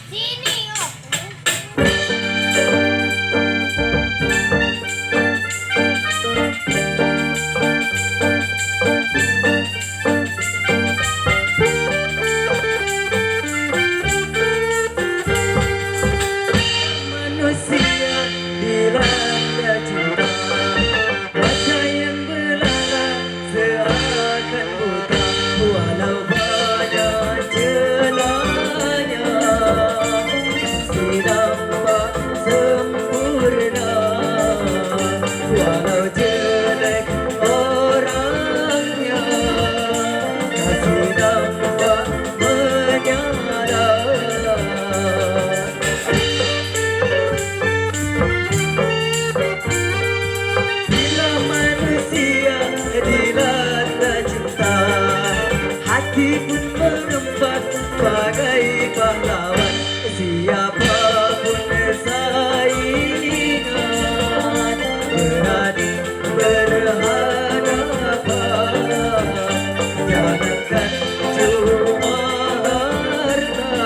Sini, oh. Manusia dilanda cinta, mata yang belalak seakan buta, walau banyak celahnya, kasih nampak sempurna, walau jelek orangnya, kasih nampak menyala. Bila manusia dilanda cinta, hati pun mengempat bagai pahlawan. Siapapun saingan, berani berhadapan. Jangankan cuma harta,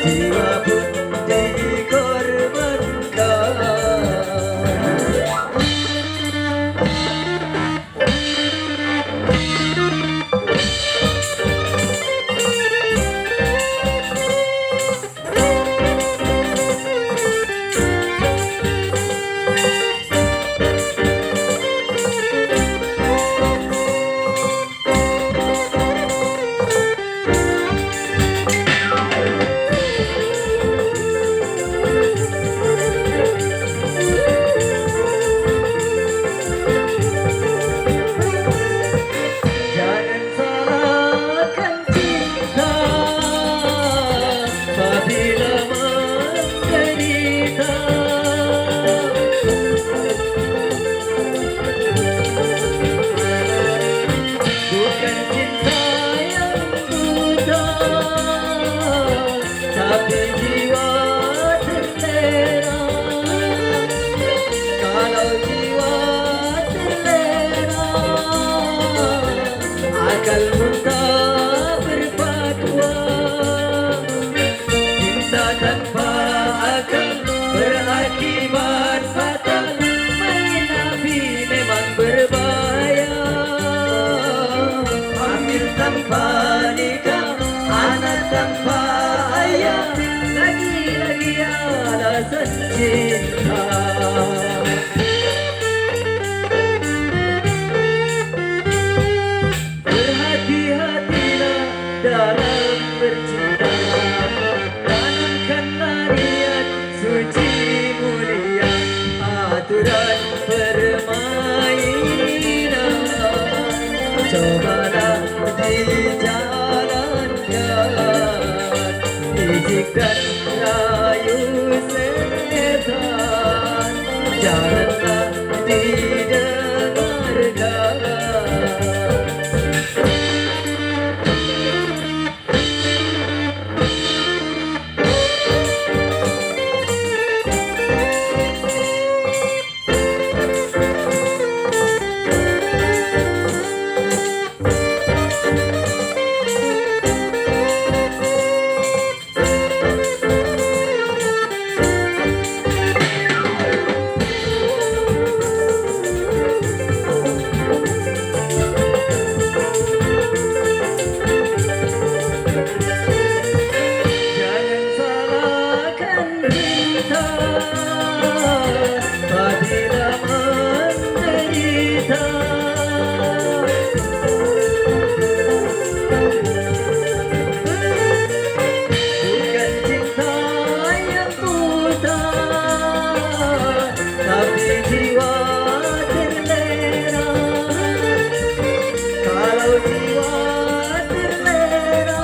jiwa pun dikorbankan. Jangan salahkan cinta apabila menderita. Bukan cinta yang buta, tapi jiwa terlena. Kalau jiwa terlena, akal pun tak berpaduan. Cinta tanpa akal berakibat fatal. Main api memang berbahaya. Hamil tanpa nikah, anak tanpa ayah, lagi-lagi alasan cinta. Berhati-hatilah dalam bercinta, tanamkanlah niat suci mulia, aturan permainan cobalah dijalankan, fisik dan rayu setan janganlah didengarkan. Jangan salahkan cinta apabila menderita. Bukan cinta yang buta, tapi jiwa terlena. Kalau jiwa terlena,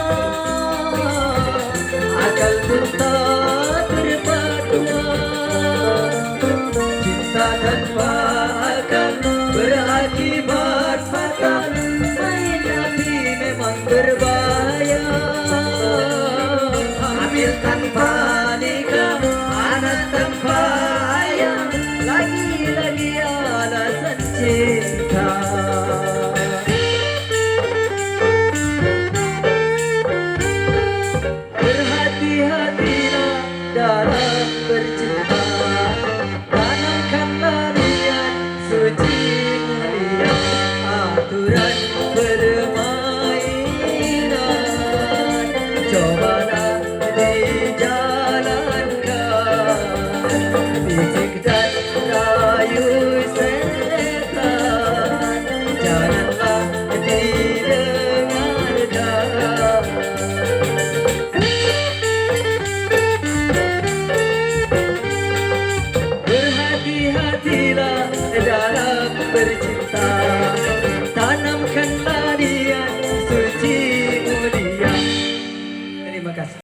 akal pun tak berpaduan. Cinta tanpa akal berakibat fatal. Main api memang berbahaya. Hamil tanpa